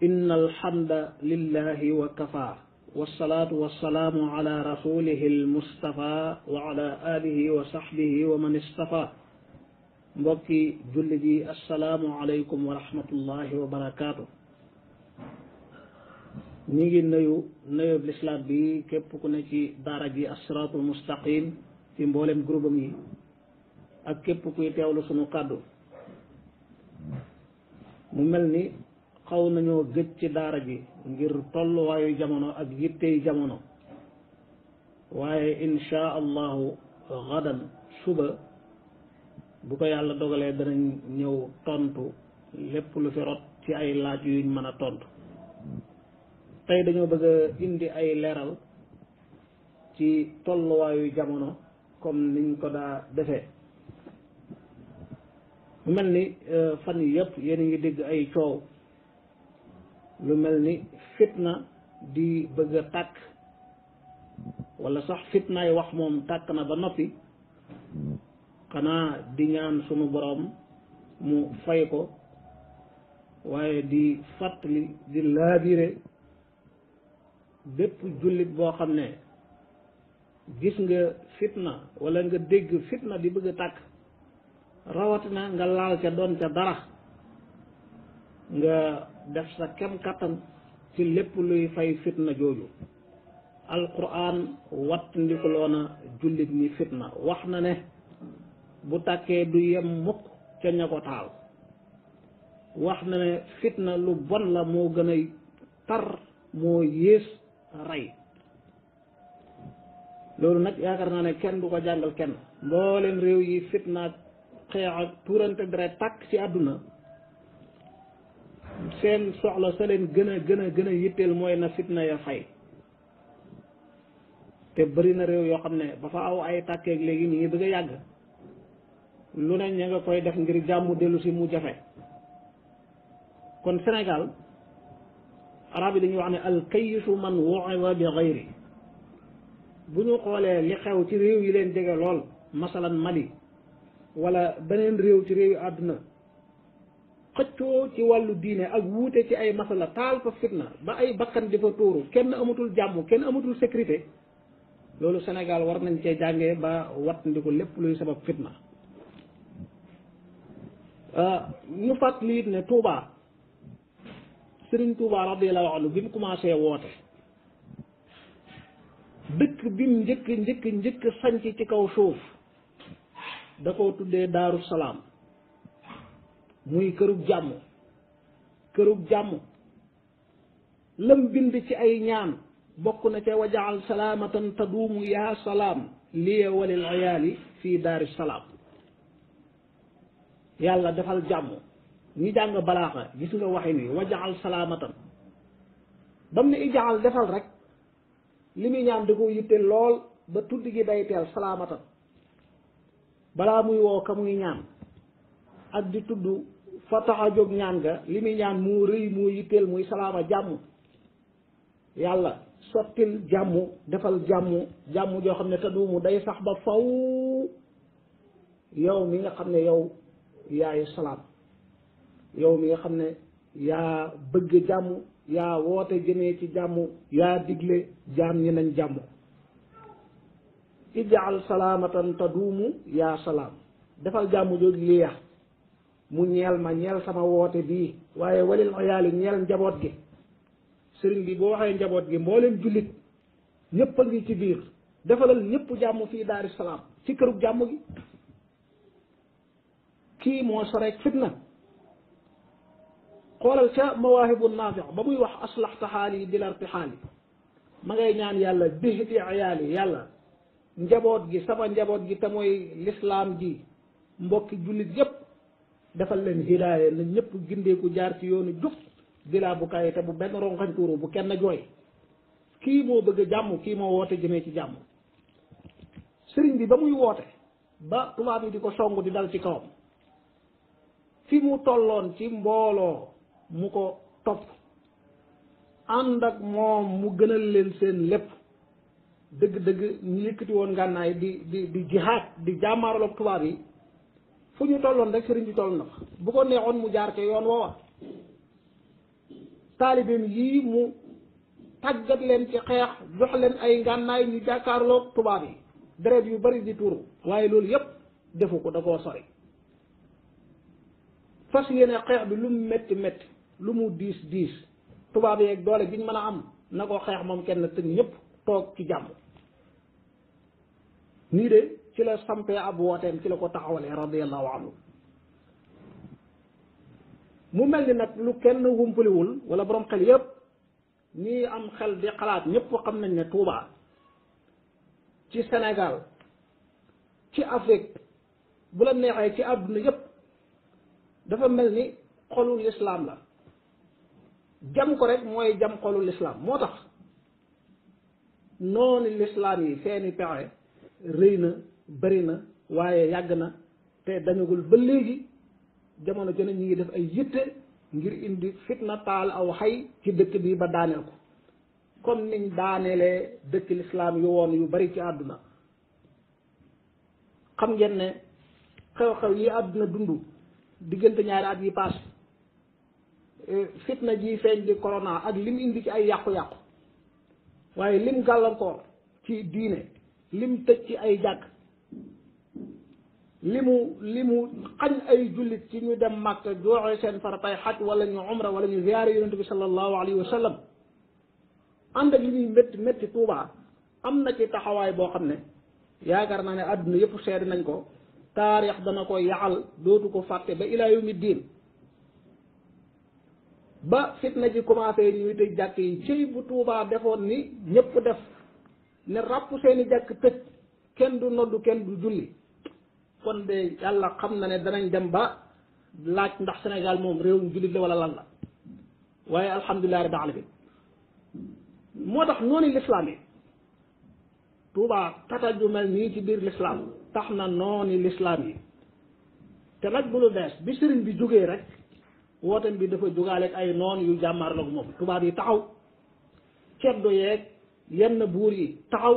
inna alhamda lillahi wa kafa wasalaatu wasalaamu ala rasulihi almustafa wa ala alihi wa sahbihi wa man istafa mbokki jullit yi assalaamu aleykum wa rahmatullahi wa barakaatu. ñi ngi nuyub lislaam bi képp ku ne ci daara ji as-siraatul mustaqim ci mboolem groupe am yi ak képp kuy teewlu sunu kàddu. mu mel ni xaw nañoo gëj ci daara ji ngir tolluwaayu jamono ak yittey jamono, waaye insha allahu gadan suba bu ko yàlla dogalee danañ ñëw tontu lépp lu fi rot ci ay laaj yuñ mën a tontu. tey dañoo bëgg a indi ay leeral ci tolluwaayu jamono comme niñ ko daa defee. mu mel ni fan yi yëpp yéen a ngi dégg ay coow lu mel ni fitna di bëgg a tàkk, wala sax fitnaay wax moom tàkk na ba noppi, xanaa di ñaan sunu boroom mu fay ko, waaye di fàttali di laabire bépp jullit boo xam ne gis nga fitna wala nga dégg fitna di bëgg a tàkk, rawatina nga laal ca doon ca dara, nga def sa kem kattan ci lépp luy fay fitna jooju. alquran watt ndikuloona jullit ñi fitna, wax na ne bu tàkkee du yem mukk ca ña ko taal. wax na ne fitna lu bon la, moo gën a tar, moo yées rey. loolu nag yaakaar naa ne kenn du ko jàngal kenn. mbooleem réew yi fitna xeex ak tuurante deret tàkk ci àdduna, seen soxla sa leen gën a yitteel mooy na fitna ya fay. te bëri na réew yoo xam ne ba fa aw ay tàkkeeg léegi ñu ngi bëgg a yàgg, lu ne ña nga koy def ngir jàmm dellu si mu jafe. kon Sénégal arab yi dañuy wax ne alkayisu man wu'iza bi ghayri. bu ñu xoolee li xew ci réew yi leen jege lool, masalan Mali wala beneen réew ci réew yi àdduna, xëccoo ci wàllu diine ak wuute ci ay masala taal fa fitna ba ay bakkan di fa tuuru, kenn amatul jàmm, kenn amatul sécurité. loolu Sénégal war nañ cee jàngee ba wattandiku lépp luy sabab fitna. ñu fàttali it ne Touba, Serigne Touba radiyallahu anhu bi mu commencé woote, dëkk bi mu njëkk sanc ci kaw suuf da koo tuddee Daaru Salaam, muy kërug jàmm. lam bind ci ay ñaan bokk na ca wajaal salaamatan taduumu yaa salaam liya walil ayaali fii daari salaam. yàlla defal jàmm. ñi jàng balaaxa gis nga waxin wi, wajaal salaamatan bam ne ijaal defal rek, li muy ñaan da ko yitte lool ba tudd gi day teel salaamatan. balaa muy woo ka muy ñaan ak di tudd fa tax a jóg ñaan ga, li muy ñaan moo rëy moo yitteel muy salaama jàmm. yàlla sottil jàmm, defal jàmm joo xam ne taduumu day sax ba faw, yow mi nga xam ne yow yaay salaam, yow mi nga xam ne yaa bëgg jàmm, yaa woote jëmee ci jàmm, yaa digle jaam ñi nañ jàmm. ijaal salaamatan taduumu yaa salaam, defal jàmm jooju liya mu ñeel ma, ñeel sama woote bii, waaye walil ayaali ñeel njaboot gi. sëriñ bi boo waxee njaboot gi mbooleem jullit ñëpp a ngi ci biir. defalal ñëpp jàmm fii daari salaam, ci kërug jàmm gi. kii moo soreek fitna. xoolal ca mawaahibu naafi' ba muy wax aslaxta xaali bila irtixaali, ma ngay ñaan yàlla bihti ayaali, yàlla njaboot gi, sama njaboot gi te mooy lislaam ji, mbokki jullit yépp defal leen hidaaya na ñëpp gindeeku jaar ci yoonu jub, bilaa bu kayi te bu benn rongañ tuuru, bu kenn jooy. kii moo bëgg jàmm, kii moo woote jëmee ci jàmm. sëriñ bi ba muy woote ba tubaab yi di ko song di dal ci kawam, fi mu tolloon ci mbooloo mu ko topp ànd ak moom mu gënal leen seen lépp, dëgg-dëgg ñu yëkkati woon ngànnaay di jihaad di jàmmaarloo ak tubaab yi, fu ñu tolloon rek sëriñ bi toll na fa. bu ko neexoon mu jaar ca yoon woowa, taalibeem yii mu tàggat leen ci xeex jox leen ay ngànnaay ñu jàkkaarloog tubaab yi deret yu bari di tuuru waaye loolu yépp defu ko da koo sori fas yéene xeex bi lu mu métti métti lu mu diis diis tubaab yeeg doole biñ mën a am na ko xeex moom kenn tëg ñëpp toog ci jàmm nii de ci la sampee ab wooteem ci la ko taxawalee radiyallahu anhu mu mel ni nag lu kenn wumpaliwul wala borom xel yépp ñii am xel di xalaat ñëpp xam nañ ne Touba ci Sénégal ci Afrique bu la neexee ci àdduna yépp dafa mel ni xolul lislaam la jam ko rek mooy jam xolul lislaam moo tax noonu lislaam yi seeni pexe rëy na bari na waaye yàgg na te dañagul ba léegi jamono jone ñi ngi def ay yitte ngir indi fitna taal aw xay ci dëkk bi ba daaneel ko comme niñ daaneelee dëkk lislaam yu woon yu bari ci àdduna xam ngeen ne xew-xew yi àdduna dund diggante ñaari at yi paase fitna ji feeñ di corona ak lim indi ci ay yàqu-yàqu waaye lim gàllankoor ci diine lim tëj ci ay jàkk limu xañ ay jullit ci ñu dem Makka joxe seen faratay xaj wala ñu umra wala ñu ziyaare yonente bi sallallahu alayhi wa sallam ànd ak li ñuy métti métti Tuubaa am na ci taxawaay boo xam ne yaakaar naa ne àdduna yëpp seede nañ ko taarix dana ko yaxal dootu ko fàtte ba ilaa yawmi diin ba fitna ji commencé ñuy tëj jàkk yi ci bu Tuubaa defoon ni ñëpp def ne ràpp seeni jàkk tëj kenn du noddu kenn du julli kon de yàlla xam na ne danañ dem ba laaj ndax Sénégal moom réewum jullit la wala lan la waaye alhamdulilah rabbil alamin moo tax noonu lislaam yi Tuubaa tata ju mel nii ci biir lislaam tax na noonu lislaam yi te nag bu lu bees bi sëriñ bi jógee rek wootem bi dafa jógaaleeg ay noon yu jàmmaarloog moom tubaab yi taxaw ceddo yeeg yenn buur yi taxaw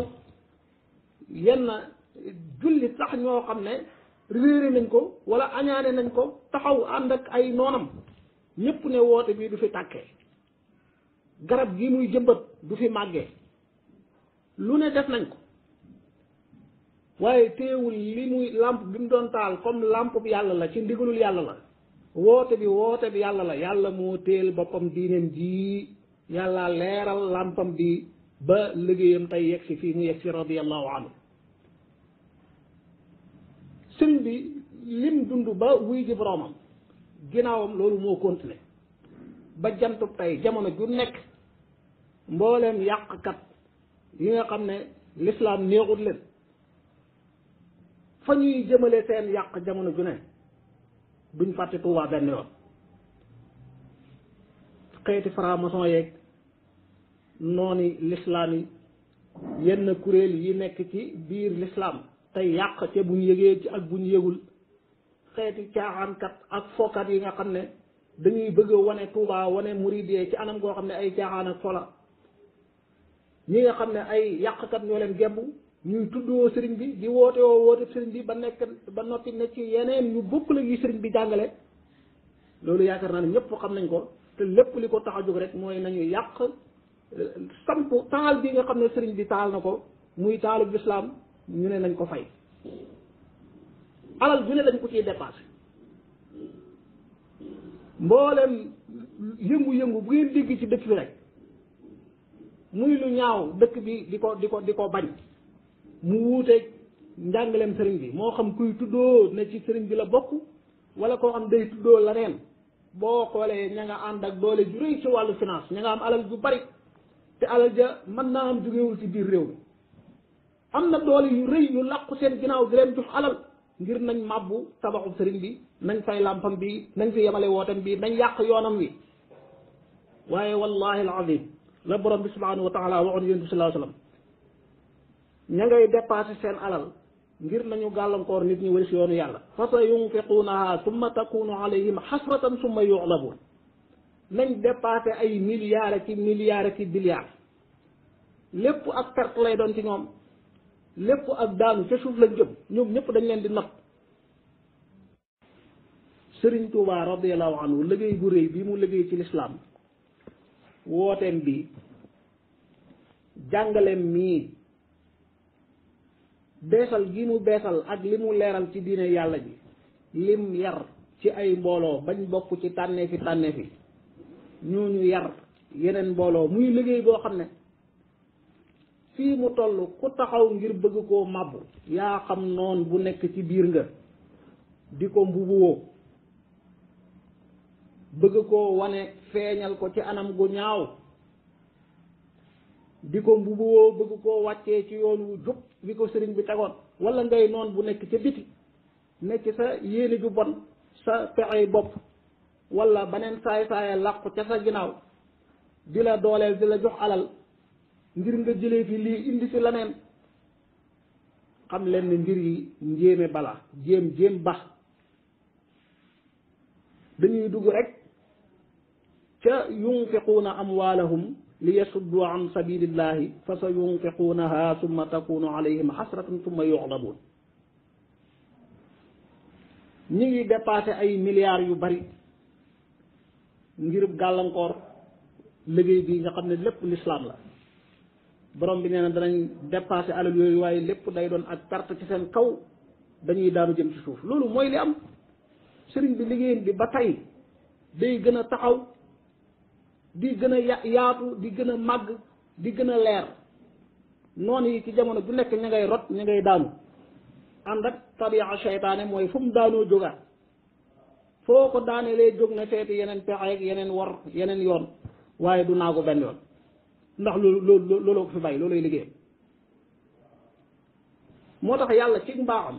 yenn jullit sax ñoo xam ne réere nañ ko wala añaane nañ ko taxaw ànd ak ay noonam ñépp ne woote bi du fi tàkkee garab gi muy jëmbat du fi màggee lu ne def nañ ko waaye teewul li muy làmp bi mu doon taal comme làmp bi yàlla la ci ndigalul yàlla la woote bi yàlla la yàlla moo téel boppam diineen ji yàlla leeral làmpam bi ba liggéeyam tey yegg si fii mu yegg si radiyallahu anhu sëriñ bi lim dund ba wuy ji boroomam ginnaawam loolu moo continué ba jantub tey jamono ju nekk mbooleem yàqkat yi nga xam ne lislaam neexut leen fa ñuy jëmale seen yàq jamono ju ne duñ fàtte Tuubaa benn yoon xeeti franc-maçon yeeg nooni lislaam yi yenn kuréel yi nekk ci biir lislaam tey yàq ca buñ yëgee ci ak buñ yëgul xeeti caaxaankat ak fookat yi nga xam ne dañuy bëgg a wane Tuubaa wane muridee ci anam goo xam ne ay caaxaan ak fola ñi nga xam ne ay yàqkat ñoo leen gemb ñuy tuddoo sëriñ bi di woote woo woote sëriñ bi ba noppi ne ci yeneen ñu bokk la yi sëriñ bi jàngale loolu yaakaar naa ne ñëpp xam nañ ko te lépp li ko tax a jóg rek mooy nañu yàq samp taal bi nga xam ne sëriñ bi taal na ko muy taalub lislaam ñu ne nañ ko fay alal ju ne dañ ko ciy dépassé mboolem yëngu-yëngu bu ngeen dégg ci dëkk bi rek muy lu ñaaw dëkk bi di ko bañ mu wuuteeg njàngaleem sëriñ bi moo xam kuy tuddoo ne ci sëriñ bi la bokk wala koo xam day tuddoo la neen boo xoolee ña nga ànd ak doole ju rëy ci wàllu finance ña nga am alal ju bari te alal ja mën naa am jógewul ci biir réew mi am na doole yu rëy yu làqu seen ginnaaw di leen jox alal ngir nañ màbbu tabaxu sëriñ bi nañ fay làmpam bi nañ fi yemale wootam bi nañ yàq yoonam wi waaye wallahi alazim la borom bi subhanahu wa taala waxoon yonent bi sallallahu alayhi wasallam ña ngay dépassé seen alal ngir nañu gàllankoor nit ñi wari si yoonu yàlla fa sa yunfiquunaha summa takunu alayhim xasratan summa yuxlabuun nañ dépassé ay milliards ki billiards lépp ak perte lay doon ci ñoom lépp ak daanu ca suuf lañ jëm ñoom ñëpp dañ leen di natt Sëriñ Tuubaa radiyallahu anhu liggéey bu rëy bi mu liggéey ci lislaam wooteem bi jàngaleem mii beesal gi mu beesal ak li mu leeral ci diine yàlla ji lim yar ci ay mbooloo bañ bokk ci tànneefi ñooñu yar yeneen mbooloo muy liggéey boo xam ne fii mu toll ku taxaw ngir bëgg koo màbbu yaa xam noon bu nekk ci biir nga di ko mbubuwoo bëgg koo wane feeñal ko ci anam gu ñaaw di ko mbubuwoo bëgg koo wàccee ci yoon wu jub bi ko sëriñ bi tegoon wala ngay noon bu nekk ca biti nekk sa yéene ju bon sa pexey bopp wala beneen saay-saaya làqu ca sa ginnaaw di la dooleel di la jox alal ngir nga jëlee fi lii indi fi leneen xam leen ne mbir yi njéeme bala jéem ba dañuy dugg rek ca yunfiquuna amwaalahum li yasuddu an sabilillahi fa sa yunfiquunaha summa takunu alayhim xasratan summa yuxlabuun ñi ngi dépassé ay milliards yu bari ngir gàllankoor liggéey bi nga xam ne lépp l'islam la borom bi nee na danañ dépassé alal yooyu waaye lépp day doon ak perte ci seen kaw dañuy daanu jëm ci suuf loolu mooy li am sëriñ bi liggéeyam bi ba tey day gën a taxaw di gën a yaatu di gën a màgg di gën a leer noonu yi ci jamono bu nekk ña ngay rot ña ngay daanu ànd ak tabi'a seytaane mooy fu mu daanoo jógaat foo ko daanee lay jóg na seeti yeneen pexe ak yeneen war yeneen yoon waaye du naagu benn yoon ndax looloo ko fi bàyyi looloy liggéeyam moo tax yàlla ci mbaaxam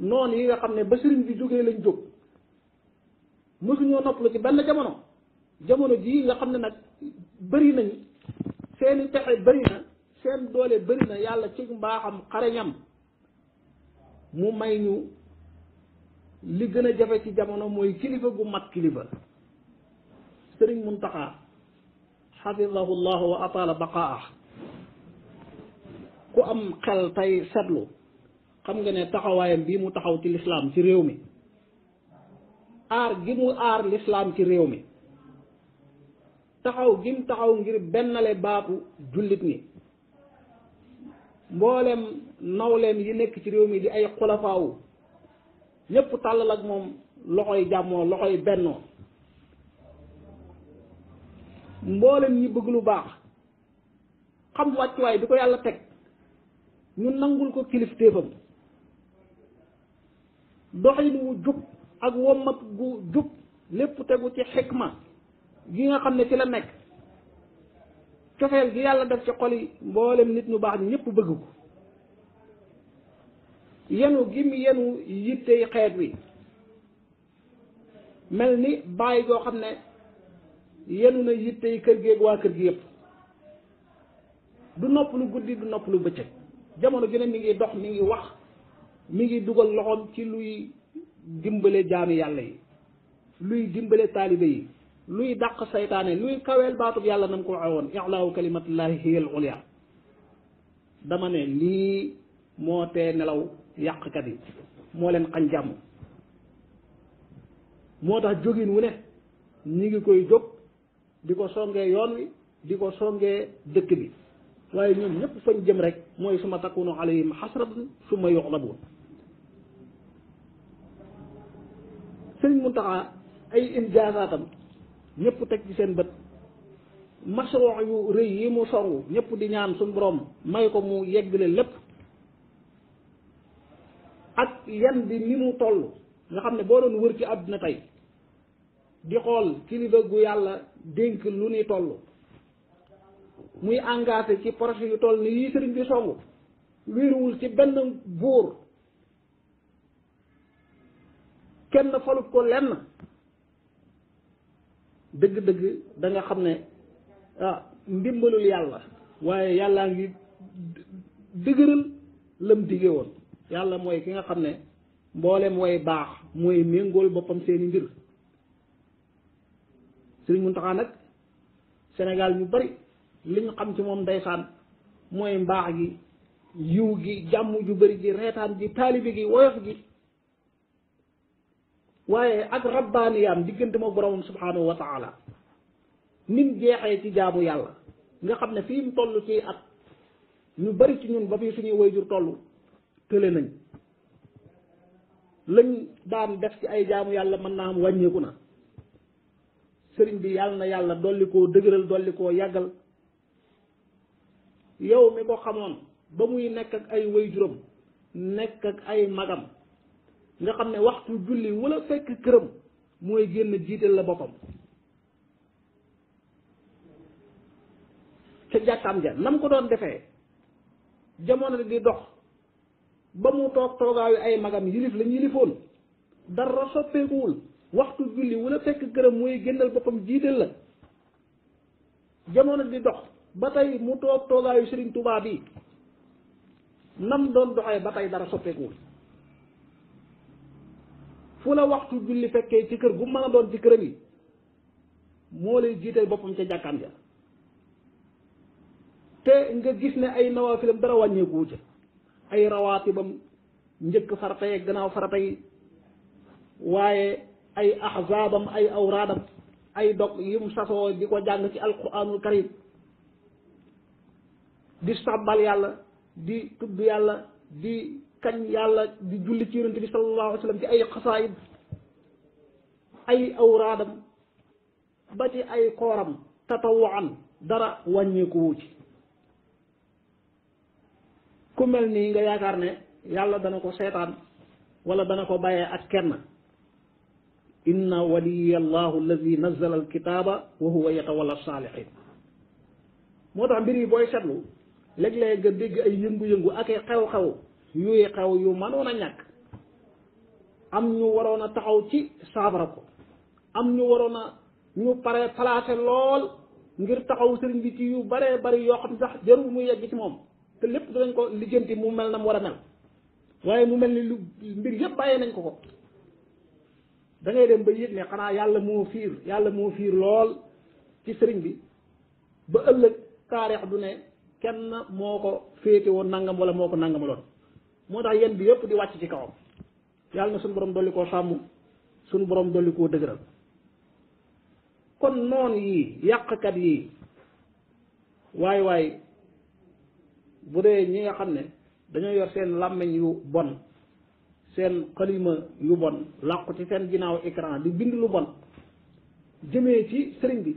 noonu yi nga xam ne ba sëriñ bi jógee lañ jóg mësuñoo noppalu ci benn jamono jii nga xam ne nag bëri nañ seeni pexe bëri na seen doole bëri na yàlla ci mbaaxam xareñam mu may ñu li gën a jafe ci jamono mooy kilifa gu mat kilifa sëriñ Muntaxa xafidahu llahu wa atala baqaah ku am xel tey seetlu xam nga ne taxawaayam bii mu taxaw ci lislaam ci réew mi aar gi mu aar lislaam ci réew mi taxaw gi mu taxaw ngir bennale baatu jullit ñi mboolem nawleem yi nekk ci réew mi di ay xulafaawu ñépp tàllal ak moom loxoy jàmmoo loxoy bennoo mboolem ñi bëgg lu baax xam wàccuwaay bi ko yàlla teg ñu nangul ko kilifteefam doxin wu jub ak wommat gu jub lépp tegu ci xikma gi nga xam ne ci la nekk cofeel gi yàlla def ci xol yi mboolem nit ñu baax ñi ñëpp bëgg ko yenu gi mu yenu yittey xeet wi mel ni bàyyi goo xam ne yenu na yittey kër gi ak waa kër gi yëpp du nopp lu guddi du nopp lu bëccëg jamono gi ne mi ngi dox mi ngi wax mi ngi dugal loxoom ci luy dimbale jaami yàlla yi luy dimbale taalibe yi luy dàq saytaane luy kaweel baatub yàlla nam ko waxe woon i'laahu kalimatillahi hiya al-ulya dama ne lii moo tee nelaw yàqkat yi moo leen xañ jàmm moo tax jógin wu ne ñi ngi koy jóg di ko songee yoon wi di ko songee dëkk bi waaye ñoom ñëpp fañ jëm rek mooy suma takunu alayhim xasratan summa yuxlabuun sëriñ Muntaxa ay injaazaatam ñëpp teg ci seen bët masruu yu rëy yi mu songu ñëpp di ñaan suñ borom may ko mu yeggale lépp ak yan bi ni mu toll nga xam ne boo doon wër ci àdduna tey di xool kilifa gu yàlla dénk lu ni toll muy engagé ci projet yu toll ni yii sëriñ bi songu wéeruwul ci benn buur kenn falut ko lenn dëgg-dëgg da nga xam ne ndimbalul yàlla waaye yàllaa ngi dëgëral lam dige woon yàlla mooy ki nga xam ne mboolem way baax mooy méngool boppam seeni mbir Sëriñ Muntaxa nag Sénégal ñu bari li ñu xam ci moom ndeysaan mooy mbaax gi yiw gi jàmm ju bari ji reetaan ji taalibi gi woyof gi waaye ak rabbaaniyaam diggante ma boromam subhanahu wa taala nim jeexee ci jaamu yàlla nga xam ne fii mu toll ci at ñu bari ci ñun ba fii suñuy waajur toll tële nañ lañ daan def ci ay jaamu yàlla mën naa am wàññeeku na. sëriñ bi yàlla na yàlla dolli koo dëgëral dolli koo yàggal yow mi ko xamoon ba muy nekk ak ay waajuram nekk ak ay magam nga xam ne waxtu julli wala fekk këram mooy génn jiital la boppam ca jàkkaam ja nam ko doon defee jamono di dox ba mu toog toogaayu ay magam yilif lañ yilifoon dara soppeekuwul waxtu julli wala fekk këram mooy génnal boppam jiital la jamono di dox ba tey mu toog toogaayu Sëriñ Tuubaa bi nam doon doxee ba tey dara soppeekuwul fu la waxtu julli fekkee ci kër gu mën a doon ci këram yi moo lay jiital boppam ca jàkkaam ja te nga gis ne ay nawaafilam dara wàññeeku ca ay rawaatibam njëkk farata yi gannaaw farata yi waaye ay ahzaabam ay awraadam ay dog yum sasoo di ko jàng ci alquranul karim di sabbal yàlla di tudd yàlla di kañ yàlla di julli ci yonent bi sallallahu alayhi wa sallam ci ay xasaayid ay awraadam ba ci ay kooram tatawaan dara wàññeeku ci ku mel nii nga yaakaar ne yàlla dana ko seetaan wala dana ko bàyyee ak kenn inna waliya allahu alladi nazala alkitaaba wa huwa yatawalla saalihin moo tax mbir yi booy seetlu léeg-léeg nga dégg ay yëngu-yëngu ak ay xew-xew yuy xew yu mënoon a ñàkk am ñu waroon a taxaw ci saabara ko am ñu waroon a ñu pare placé lool ngir taxaw sëriñ bi ci yu baree bari yoo xam sax jarul muy yegg ci moom te lépp dinañ ko lijjanti mu mel na mu war a mel waaye mu mel ni lu mbir yëpp bàyyee nañ ko da ngay dem ba yëg ne xanaa yàlla moo fiir lool ci sëriñ bi ba ëllëg taarix du ne kenn moo ko féete woon nangam wala moo ko nangamaloon moo tax yéen bi yëpp di wàcc ci kawam yàlla na suñu borom dolli koo sàmm suñu borom dolli koo dëgëral kon noon yi yàqkat yi waay bu dee ñi nga xam ne dañoo yor seen làmmiñ yu bon seen xalima yu bon làqu ci seen ginnaaw écran di bind lu bon jëmee ci sëriñ bi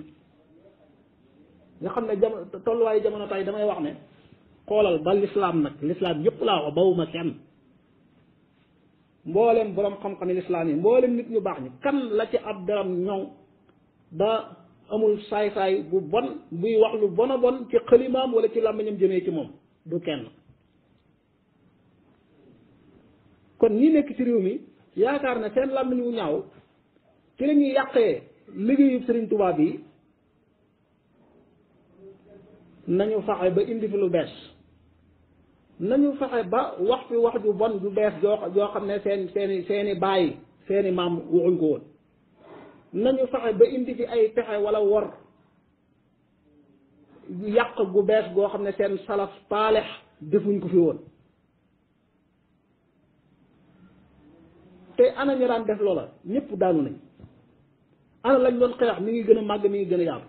nga xam ne tolluwaayu jamono tay damay wax ne xoolal ba lislaam nag lislaam yëpp laa wax bawuma kenn mboolem boroom xam-xami lislaam yi mboolem nit ñu baax ñi kan la ci ab daram ñoŋ ba amul saay-saay bu bon buy wax lu bon a bon ci xalimaam wala ci làmmiñam jëmee ci moom du kenn kon ñi nekk ci réew mi yaakaar ne seen làmmiñ wu ñaaw ci la ñuy yàqee liggéeyu Sëriñ Tuubaa bi nañu fexe ba indi fi lu bees nañu fexe ba wax fi wax ju bon ju bees joo xam ne seeni baay seeni maam waxuñ ko woon nañu fexe ba indi fi ay pexe wala wor yàq gu bees goo xam ne seen salaf paalex defuñ ko fi woon te ana ñu daan def loola ñëpp daanu nañ ana lañ doon xeex mi ngi gën a màgg mi ngi gën a yaatu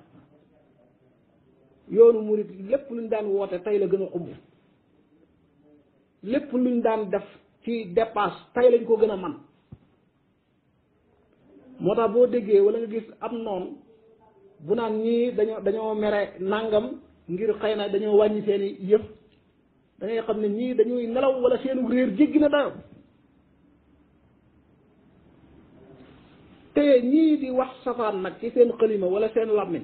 yoonu murit lépp luñ daan woote tey la gën a xumb lépp luñ daan def ci dépasse tey lañ ko gën a man moo tax boo déggee wala nga gis am noonu bu naan ñii dañoo mere nàngam ngir xëy na dañoo wàññi seeni yëf da ngay xam ne ñii dañuy nelaw wala seenu réer jéggi na dayo te ñii di wax safaan nag ci seen xalima wala seen làmmiñ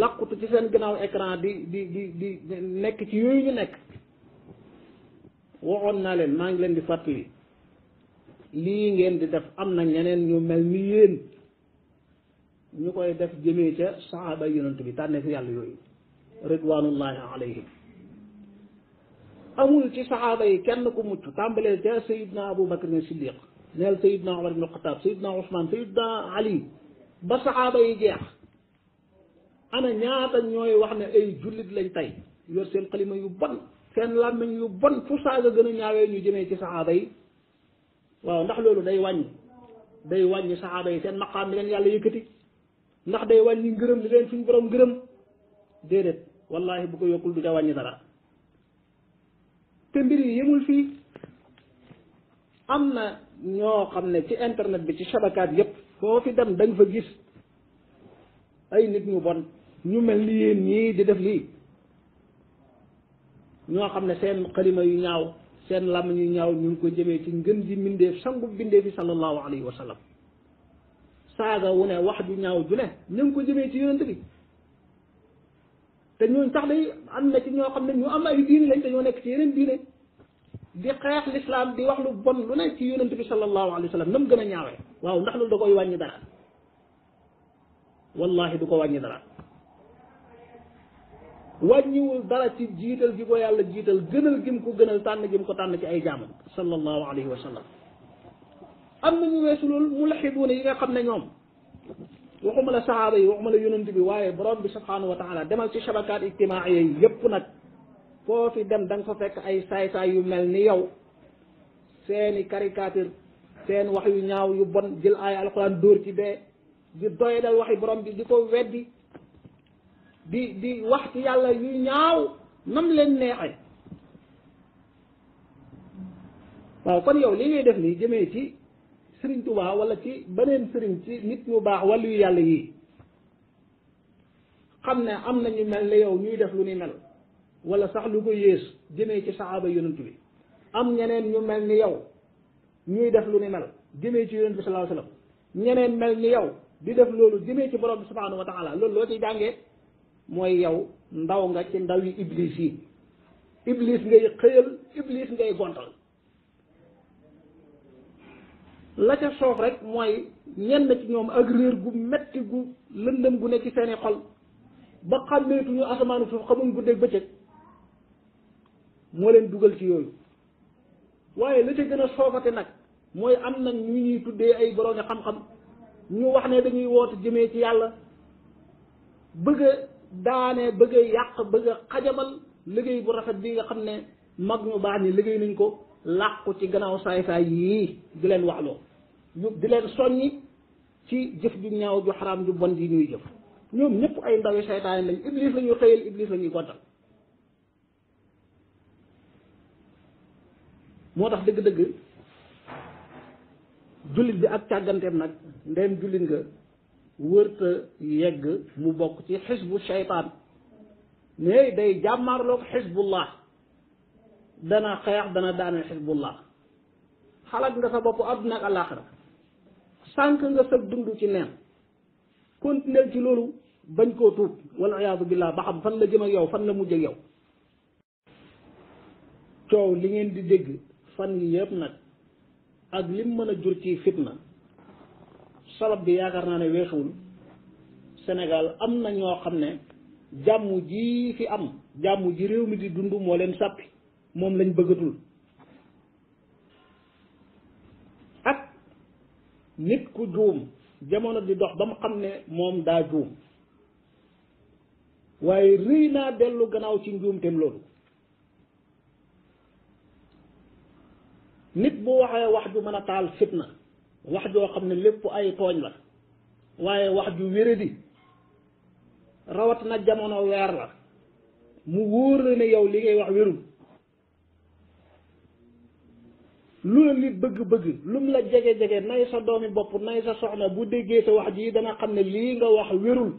làqutu ci seen gannaaw écran di nekk ci yooyu ñu nekk waxoon naa leen maa ngi leen di fàttali lii ngeen di def am na ñeneen ñu mel ni yéen ñu koy def jëmee ca saxaaba yonent bi tànne fi yàlla yooyu ridwanullahi alayhim amul ci saxaaba yi kenn ku mucc tàmbalee ca sayidna Abu Bakr Siddiq neel sayidna Umar ibn Xattaab sayidna Usmaan sayidna Ali ba saxaaba yi jeex ana ñaata ñooy wax ne ay jullit lañ tey yor seen xalima yu bon seen làmmiñ yu bon fu saaga gën a ñaawee ñu jëmee ci saxaaba yi waaw ndax loolu day wàññi saxaaba yi seen maqaam bi leen yàlla yëkkati ndax day wàññi ngërëm li leen suñu borom ngërëm déedéet wallahi bu ko yokkul du ca wàññi dara te mbir yi yemul fii am na ñoo xam ne ci internet bi ci shabakaat yépp foo fi dem da nga fa gis ay nit ñu bon ñu mel ni yéen ñii di def lii ñoo xam ne seen xalima yu ñaaw seen làmmiñ yu ñaaw ñu ngi ko jëmee ci ngën ji mbindeef sangu mbindeef yi sallallahu alayhi wa sallam saaga wu ne wax ju ñaaw ju ne ñu ngi ko jëmee ci yonent bi te ñooñ sax day am na ci ñoo xam ne ñu am ay diine lañ dañoo nekk ci yeneen diine di xeex l'islam di wax lu bon lu ne ci yonent bi sallallahu alayhi wa sallam nam gën a ñaawee waaw ndax loolu da koy wàññi dara wallahi du ko wàññi dara wàññiwul dara ci jiital gi ko yàlla jiital gënal gim ko gënal tànn gim ko tànn ci ay jaamam sallallahu alayhi wa sallam am na ñu weesu loolu mulaxiduuna yi nga xam ne ñoom waxuma la saxaaba yi waxuma la yonent bi waaye borom bi subhanahu wa taala demal ci shabakaat ijtimaaiya yi yépp nag foo fi dem da nga fa fekk ay saay-saay yu mel ni yow seeni caricature seen wax yu ñaaw yu bon jël ay alquran dóor ci bee di doyadal waxi borom bi di ko weddi di wax ci yàlla yu ñaaw nam leen neexe waaw kon yow li ngay def nii jëmee ci sëriñ Tuubaa wala ci beneen sëriñ ci nit ñu baax wàllu yu yàlla yii xam ne am na ñu mel ne yow ñuy def lu ni mel wala sax lu ko yées jëmee ci saxaaba yonent bi am ñeneen ñu mel ni yow ñuy def lu ni mel jëmee ci yonent bi sallallahu alayhi wasallam ñeneen mel ni yow di def loolu jëmee ci borom bi subhanahu wa taala loolu loo ciy jàngee mooy yow ndaw nga ci ndaw yi iblis yi iblis ngay xëyal iblis ngay gontal la ca soof rek mooy ñenn ci ñoom ak réer gu metti gu lëndëm gu nekk ci seeni xol ba xàmmeetuñu asamaanu suuf xamuñ guddeeg bëccëg moo leen dugal ci yooyu waaye la ca gën a soofate nag mooy am na ñu ñuy tuddee ay borom xam-xam ñu wax ne dañuy woote jëmee ci yàlla bëgg a daane bëgg a yàq bëgg a xajamal liggéey bu rafet bi nga xam ne mag ñu baax ni liggéey nañ ko làqu ci gannaaw saay-saay yii di leen waxloo di leen soññi ci jëf ju ñaaw ju xaraam ju bon ji ñuy jëf ñoom ñëpp ay ndawi seytaane lañ iblis la ñuy xëyal iblis la ñuy gontal moo tax dëgg-dëgg jullit bi ak càgganteem nag ndem jullit nga wërta yegg mu bokk ci xisbu seytaan mais day jàmmaarloog xisbullah dana xeex dana daane xisbullah xalaat nga sa bopp àdduna ak àllaaxira sànq nga sa dund ci neen continuer ci loolu bañ koo tuub wal iyaadu billah ba xam fan la jëm ak yow fan la mujj ak yow coow li ngeen di dégg fan yi yëpp nag ak lim mën a jur ci fitna sabab bi yaakaar naa ne weesuwul Sénégal am na ñoo xam ne jàmm ji fi am jàmm ji réew mi di dund moo leen sàppi moom lañ bëggatul ak nit ku juum jamono di dox ba mu xam ne moom daa juum waaye rëy naa dellu gannaaw ci njuumteem loolu nit bu waxee wax ju mën a taal fitna wax joo xam ne lépp ay tooñ la waaye wax ju wéradi rawat na jamono weer la mu wóor la ne yow li ngay wax wérul lu la nit bëgg-bëgg lu mu la jege-jege nay sa doomi bopp nay sa soxna bu déggee sa wax ji dana xam ne lii nga wax wérul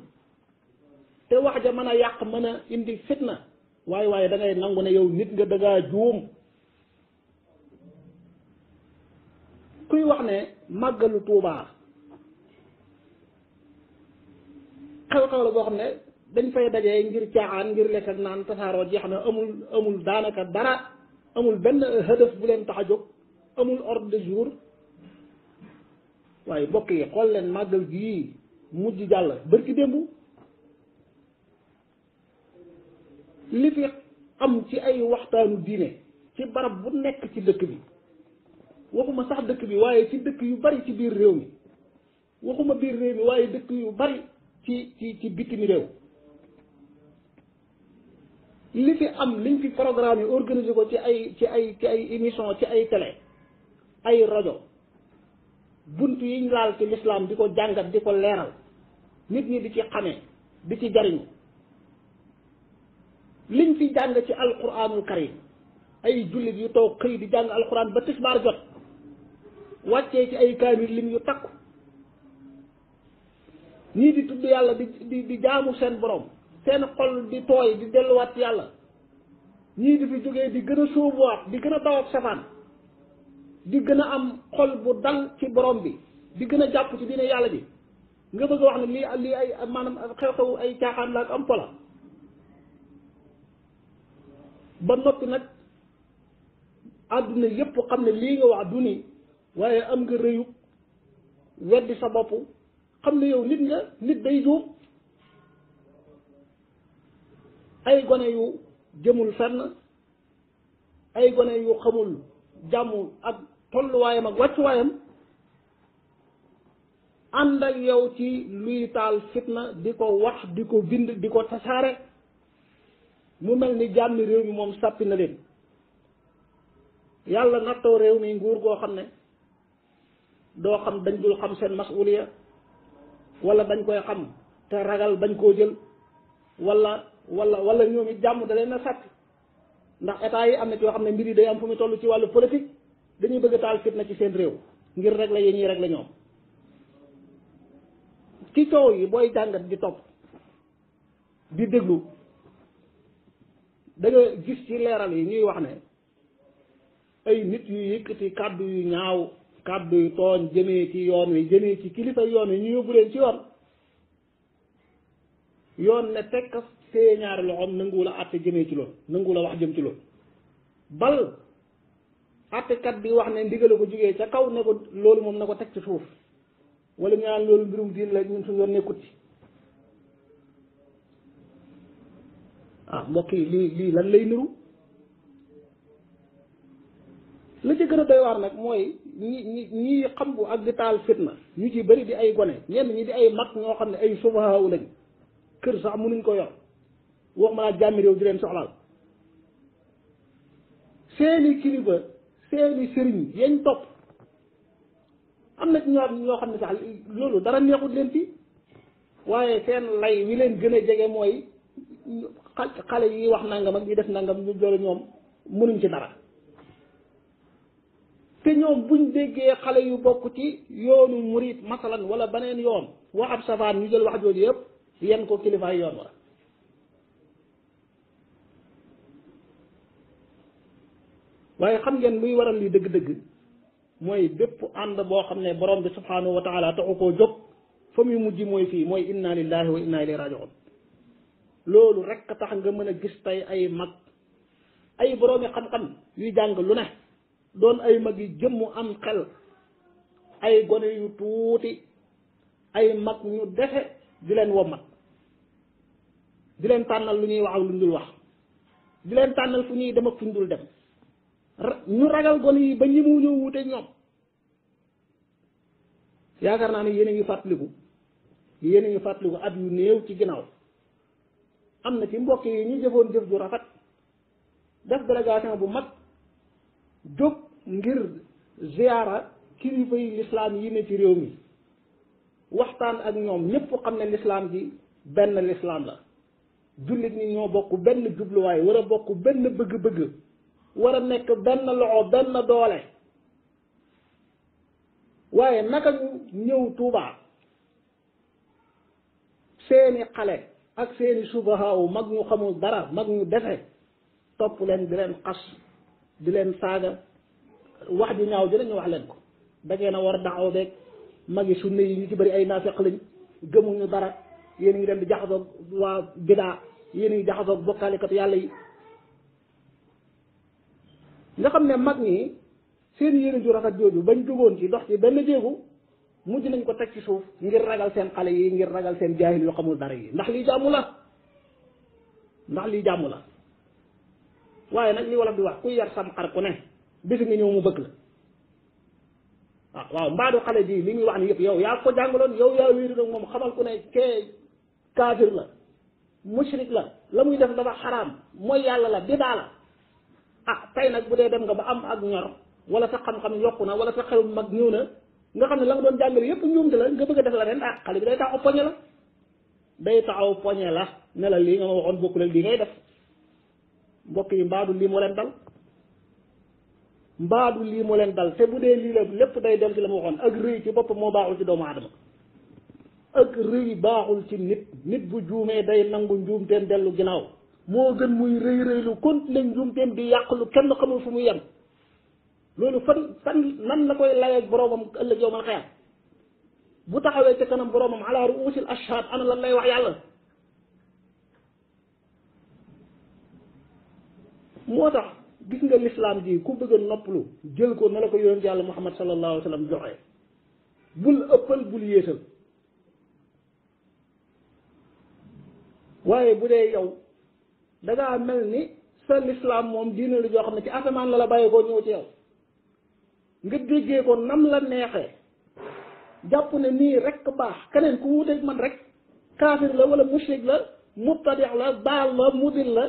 te wax ja mën a yàq mën a indi fitna waaye da ngay nangu ne yow nit nga dangaa juum kuy wax ne màggalu Tuubaa xew-xew la boo xam ne dañ fay dajee ngir caaxaan ngir lekk ak naan tasaaroo jeex na amul daanaka dara amul benn hëdëf bu leen tax a jóg amul ordre de jour waaye mbokk yi xool leen màggal gii mujj jàll bërki démb li fi am ci ay waxtaanu diine ci barab bu nekk ci dëkk bi waxuma sax dëkk bi waaye ci dëkk yu bari ci biir réew mi waxuma biir réew mi waaye dëkk yu bari ci bitimi réew li fi am liñ fi programme yi organisé ko ci ay émission ci ay télé ay rajo bunt yiñ laal ci l'islam di ko jàngat di ko leeral nit ñi di ci xamee di ci jariñu liñ fi jàng ci alquranul karim ay jullit yu toog xëy di jàng alquran ba tisbaar jot wàccee ci ay kaamil lim yu takku ñii di tudd yàlla di jaamu seen borom seen xol di tooy di delluwaat yàlla ñii di fi jógee di gën a sóobuwaat di gën a daw ak safaan di gën a am xol bu dal ci borom bi di gën a jàpp ci diine yàlla ji nga bëgg a wax ne lii ay maanaam xew-xew ay caaxaan la ak am pola ba noppi nag àdduna yépp xam ne lii nga wax du ni waaye am nga rëyu weddi sa bopp xam ne yow nit nga nit day juum ay gone yu jëmul fenn ay gone yu xamul jàmm ak tolluwaayam ak wàccuwaayam ànd ak yow ci luy taal fitna di ko wax di ko bind di ko tasaare mu mel ni jàmmi réew mi moom sàppi na leen yàlla nattoo réew mi nguur goo xam ne doo xam dañ dul xam seen masuliya wala dañ koy xam te ragal bañ koo jël wala ñoom it jàmm da leen a sàppi ndax état yi am na ci yoo xam ne mbir yi day am fu mu toll ci wàllu politique dañuy bëgg a taal fitna ci seen réew ngir régler yi ñuy régler ñoom ci coow yi booy jàngat di topp di déglu da nga gis ci leeral yi ñuy wax ne ay nit yu yëkkati kàddu yu ñaaw kàddu yu tooñ jëmee ci yoon wi jëmee ci kilifa yoon wi ñu yóbbu leen ci yoon ne tekk see ñaari loxoom nanguwu la àtte jëmee ci loolu nanguwu la wax jëm ci loolu bal àttekat bi wax ne ndigale ko jógee ca kaw ne ko loolu moom na ko teg ci suuf wala ñu naan loolu mbirum diin la ñun suñu yoon nekkut ci mbokk yi lii lan lay niru la ci gën a doy waar nag mooy ñi xam bu ak di taal fitna ñu ci bëri di ay gone ñenn ñi di ay mag ñoo xam ne ay subahaaw lañ kër sax mënuñ ko yor wax ma naa jàmmi réew di leen soxlaal seeni kilifa seeni sëriñ yañ topp am na ci ñoo xam ne sax loolu dara neexut leen ci waaye seen lay wi leen gën a jege mooy xale yi wax nangam ak ñi def nangam ñu doole ñoom mënuñ ci dara te ñoom buñ déggee xale yu bokk ci yoonu murit masalan wala beneen yoon wax ab safaan ñu jël wax jooju yëpp yenn ko kilifaay yoon wa waaye xam ngeen luy waral li dëgg-dëgg mooy bépp ànd boo xam ne borom bi subhanahu wa taala taxu koo jóg fa muy mujj mooy fii mooy inna lillahi wa inna ilayhi raji'un loolu rek tax nga mën a gis tey ay mag ay boroomi xam-xam yuy jàng lu ne doon ay mag yi jëmmu am xel ay gone yu tuuti ay mag ñu defe di leen wommat di leen tànnal lu ñuy wax ak lu ñu dul wax di leen tànnal fu ñuy dem ak fu ñu dul dem ñu ragal gone yi ba ñi mu ñëw wute ñoom yaakaar naa ne yéen a ngi fàttaliku at yu néew ci ginnaaw am na ci mbokk yi ñu jëfoon jëf ju rafet def délégation bu mag jóg ngir ziyaara kilifa yi lislaam yi ne ci réew mi waxtaan ak ñoom ñépp xam ne lislaam ji benn lislaam la jullit ñi ñoo bokk benn jubluwaay war a bokk benn bëgg-bëgg war a nekk benn loxo benn doole waaye naka ñu ñëw Tuubaa seeni xale ak seeni subahaaw mag ñu xamul dara mag ñu defe topp leen di leen xas di leen saaga wax ju ñaaw dinañu wax leen ko da ngeen a war a daxaw beeg magi sunna yi ñu ci bëri ay naafeq lañ gëmuñu dara yéen a ngi dem di jaxasoog waa bidaa yéen a ngi jaxasoog bokkaalikat yàlla yi nga xam ne mag ñi seen yéene ju rafet jooju bañ jógoon ci dox ci benn jéegu mujj nañ ko teg ci suuf ngir ragal seen xale yi ngir ragal seen jaahil yu xamul dara yi ndax lii jàmm la waaye nag li wolof di wax kuy yar sam xar ku ne bisi nga ñëw mu bëgg la waaw mbaadu xale ji li ñuy wax ni yëpp yow yaa ko jàngaloon yow yaa wéeru nag moom xamal ku ne kee kaafir la mushrik la muy def dafa xaraam mooy yàlla la bidaa la tey nag bu dee dem nga ba am ak ñor wala sa xam-xam yokku na wala sa xel mag ñëw na nga xam ne la nga doon jàngale yëpp njuumte la nga bëgg a def la ren xale bi day tax oppoñe la day taxaw poñe la ne la lii nga ma waxoon bokkul ak lii ngay def mbokk yi mbaadu lii moo leen dal mbaadu lii moo leen dal te bu dee lii la lépp day del ci la ma waxoon ak rëy ci bopp moo baaxul ci doomu aadama ak rëy baaxul ci nit bu juumee day nangu njuumteem dellu ginnaaw moo gën muy rëy rëylu continuer njuumteem di yàq lu kenn xamul fu muy yem loolu fan nan la koy layeeg boroomam ëllëg yow man xëyam bu taxawee ca kanam boroomam ala ruusil ashhad ana lan lay wax yàlla moo tax gis nga lislaam ji ku bëgg a noppalu jël ko na la ko yonent yàlla muhammad sallallahu alayhi wa sallam joxe bul ëppal bul yéesal waaye bu dee yow dangaa mel ni sa lislaam moom diine la joo xam ne ci asamaan la bàyyi koo ñëw ci yow nga déggee ko nam la neexee jàpp ne nii rek baax keneen ku wuteeg man rek kaafir la wala mushrik la mubtadi' la baal la mudil la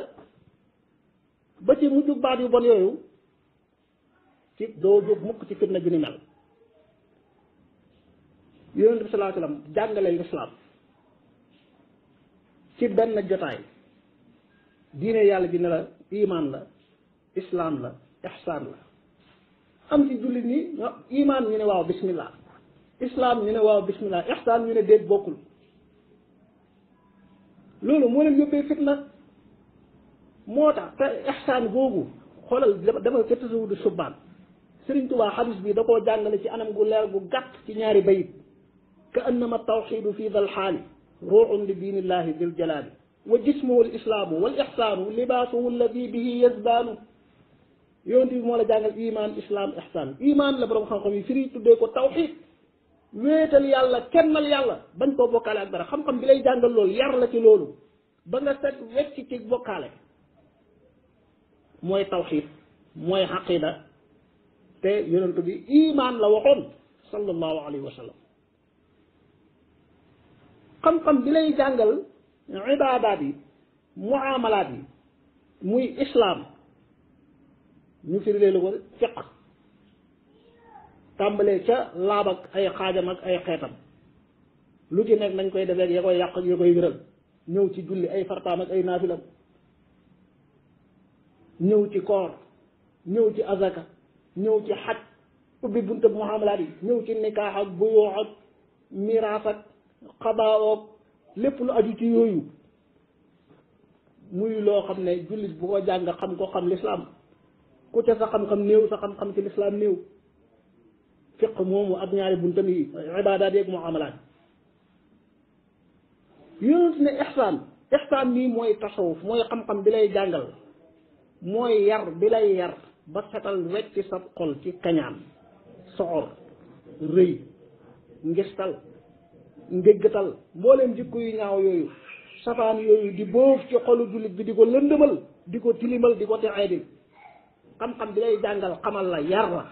ba ci mujj baat yu bon yooyu ci doo jóg mukk ci fitna ju ni mel yonent bi sallallahu alayhi wasallam jàngale lislaam ci benn jotaay diine yàlla ji ne la iman la islaam la ihsaan la am ci jullit ñi iman ñu ne waaw bismillah islaam ñu ne waaw bismillah ihsaan ñu ne déet bokkul loolu moo leen yóbbee fitna moo tax te ihsaan googu xoolal dama ca tasawudu subbaan Sëriñ Tuubaa xadis bi da koo jàngale ci anam gu leer gu gàtt ci ñaari bayit ka annama tawxidu fi dal xaali ruuxun li diinillahi dil jalaali wa jismuhu l islaamu wal ihsaanu libaasuhu alladi bihi yazdaanu yonent bi moo la jàngal iman islam ihsaan iman la borom xam-xam yi firi tuddee ko tawxid wéetal yàlla kennal yàlla bañ koo bokkaale ak dara xam-xam bi lay jàngal loolu yar la ci loolu ba nga set wecc ci bokkaale mooy tawxid mooy xaqida te yonent bi iman la waxoon sallallahu alayhi wa sallam xam-xam bi lay jàngal ibaadaat yi muamalaat yi muy islam ñu firi la ko fiq tàmbalee ca laab ak ay xaajam ak ay xeetam lu ci nekk nañ koy defee ya koy yàq ak ya koy wéral ñëw ci julli ay fartaam ak ay naafilam ñëw ci koor ñëw ci azaka ñëw ci xaj ubbi buntab muamalaat yi ñëw ci nikaax ak buyoo ak miraas ak xabaawoog lépp lu aju ci yooyu muy loo xam ne jullit bu ko jàng xam ko xam lislaam ku ca sa xam-xam néew sa xam-xam ci lislaam néew fiq moomu ak ñaari buntam yi ibaadaat yeeg muamalaat yonent ne ihsaan nii mooy tasawuf mooy xam-xam bi lay jàngal mooy yar bi lay yar ba setal wecc sa xol ci kañaan soxor rëy ngistal ndéggatal mbooleem jikko yu ñaaw yooyu safaan yooyu di boof ci xolu jullit bi di ko lëndëmal di ko tilimal di ko texeedil xam-xam bi lay jàngal xamal la yar la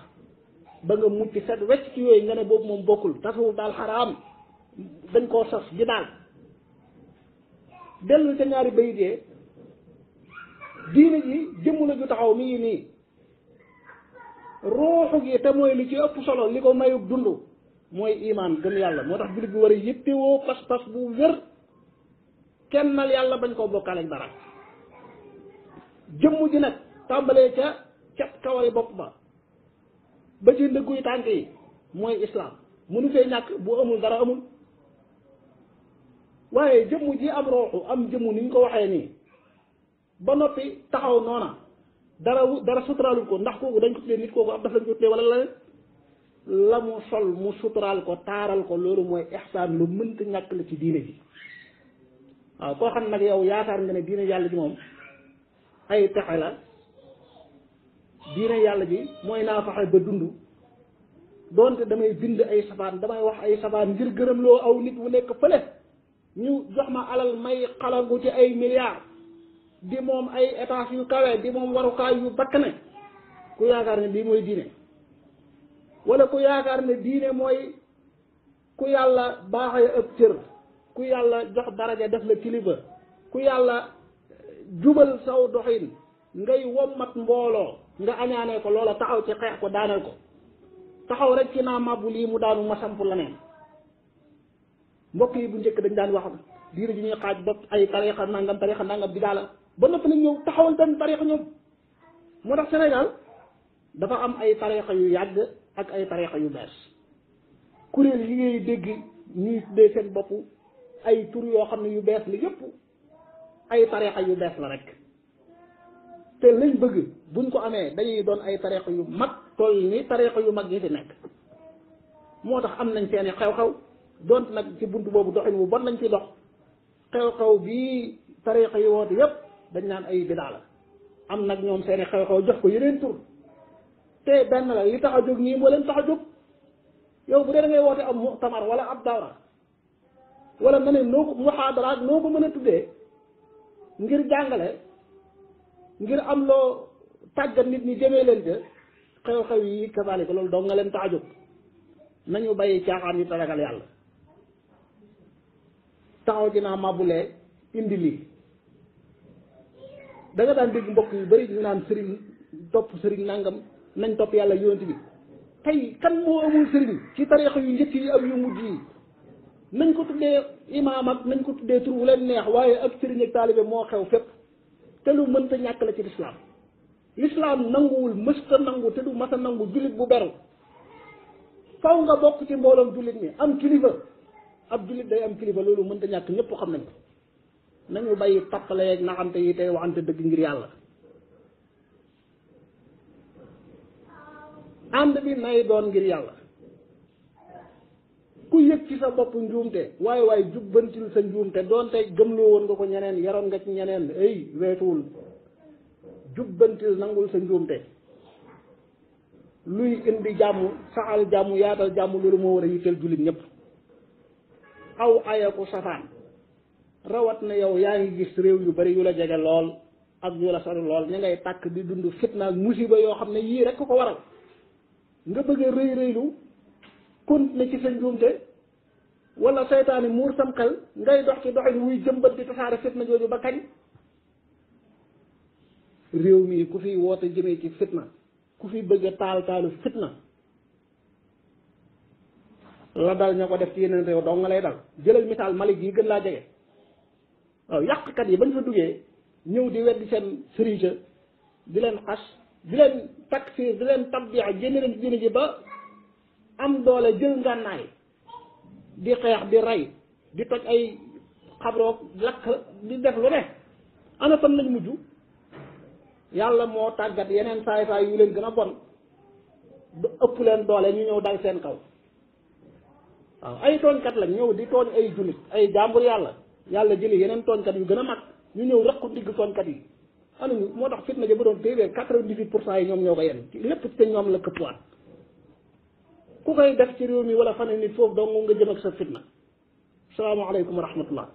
ba nga mucc set wecc ci yooyu nga ne boobu moom bokkul tasawuf daal xaraam dañ koo sos ji daal dellu ca ñaari bayit yee diine ji jëmm la ju taxaw mi ngi nii ruuxu gi te mooy li ci ëpp solo li ko mayub dund mooy iman gëm yàlla moo tax jullit bi war a yittewoo pas-pas bu wér kennal yàlla bañ koo bokkaale ak dara jëmm ji nag tàmbalee ca cat kawari bopp ba ci ndëgguy tànk yi mooy islaam mënu fee ñàkk bu amul dara amul waaye jëmm ji am rooxu am jëmm ni ñu ko waxee nii ba noppi taxaw noona dara suturaalul ko ndax kooku dañ ko tuddee nit kooku ab daf lañ ko tuddee wala la la mu sol mu suturaal ko taaral ko loolu mooy ihsaan lu mënta ñàkk la ci diine ji waaw koo xam nag yow yaakaar nga ne diine yàlla ji moom ay pexe la diine yàlla ji mooy naa fexe ba dund doonte damay bind ay safaan damay wax ay safaan ngir gërëmloo aw nit wu nekk fële ñu jox ma alal may xalangu ci ay milliards di moom ay étages yu kawe di moom warukaay yu bakkane ku yaakaar ne lii mooy diine wala ku yaakaar ne diine mooy ku yàlla baaxee ëpp cër ku yàlla jox daraja def la kilifa ku yàlla jubal saw doxin ngay wommat mbooloo nga añaanee ko loola taxaw ci xeex ko daaneel ko taxaw rek ci naa màbbu lii mu daanu ma samp la neen mbokk yi bu njëkk dañ daan wax diine ji ñuy xaaj bopp ay tarixa nangam bi daala ba noppi nag ñëw taxawal benn tarixa ñoom. moo tax Sénégal dafa am ay tarixa yu yàgg ak ay tarixa yu bees kuréel yi ngay dégg ñuy tuddee seen bopp ay tur yoo xam ne yu bees la yëpp ay tarixa yu bees la rek te lañ bëgg buñ ko amee dañuy doon ay tarixa yu mag toll ni tarixa yu mag yi fi nekk. moo tax am nañ seeni xew-xew donte nag ci bunt boobu doxin wu bon lañ ci dox xew-xew bii tarixa yi woote yépp dañ naan ay bidaa la am nag ñoom seeni xew-xew jox ko yeneen tur te benn la li tax a jóg nii moo leen tax a jóg. yow bu dee da ngay woote ab mu'tamar wala ab dawra wala na ne noo ko muhaadaraat noo ko mën a tuddee ngir jàngale ngir am loo tàggat nit ñi jëmee leen ca xew-xew yi kasaalika loolu dong nga leen tax a jóg. nañu bàyyi caaxaan yi taragal yàlla taxaw dinaa mabulee indi lii da nga daan dégg mbokk yu bari ñu naan sëriñ topp sëriñ nangam nañ topp yàlla yonent bi tey kan moo amul sëriñ ci tarixa yu njëkk yi ak yu mujj yi nañ ko tuddee imaam ak nañ ko tuddee tur wu leen neex waaye ak sëriñ ak taalibe moo xew fépp te lu mënta ñàkk la ci lislaam lislaam nanguwul mësta nangu te du masa nangu jullit bu beru faw nga bokk ci mbooloom jullit mi am kilifa ab jullit day am kilifa loolu mënta ñàkk ñëpp xam nañ ko nañu bàyyi tappale yeeg naxante yi tey waxante dëgg ngir yàlla ànd bi nay doon ngir yàlla ku yëg ci sa bopp njuumte waaye jubbantil sa njuumte doonte gëmloo woon nga ko ñeneen yaroon nga ci ñeneen ay weetuwul jubbantil nangul sa njuumte luy indi jàmm saxal jàmm yaatal jàmm loolu moo war a yitteel jullit ñëpp aw ayaku safaan rawat na yow yaa ngi gis réew yu bari yu la jege lool ak yu la sori lool ña ngay tàkk di dund fitna ak musiba yoo xam ne yii rek ko waral nga bëgg a rëy rëylu continuer ci sa njuumte wala seytaane muur sam xel ngay dox ci doxin wuy jëmbat di tasaare fitna jooju ba kañ réew mi ku fi woote jëmee ci fitna ku fi bëgg a taalu fitna la dal ña ko def ci yeneen réew dong nga lay dal jëlal misaal Mali yi gën laa jege waaw yàqkat yi bañ fa duggee ñëw di weddi seen sëriñ sa di leen xas di leen taksir di leen tabbiya génne leen ci diine ji ba am doole jël ngànnaay di xeex di rey di toj ay xabroog lakk di def lu ne ana fan lañ mujj yàlla moo tàggat yeneen saay yu leen gën a bon ëpp leen doole ñu ñëw dal seen kaw waaw ay tooñkat lañ ñëw di tooñ ay jullit ay jàmbur yàlla jëli yeneen tooñkat yu gën a mag ñu ñëw rëqu digg tooñkat yi anañu moo tax fitna ja ba doon téeméer 98% yi ñoom ñoo ko yenn lépp ci ñoom la këppwaat ku koy def ci réew mi wala fan nit foofu dong nga jëm ak sa fitna salaamaaleykum wa rahmatullah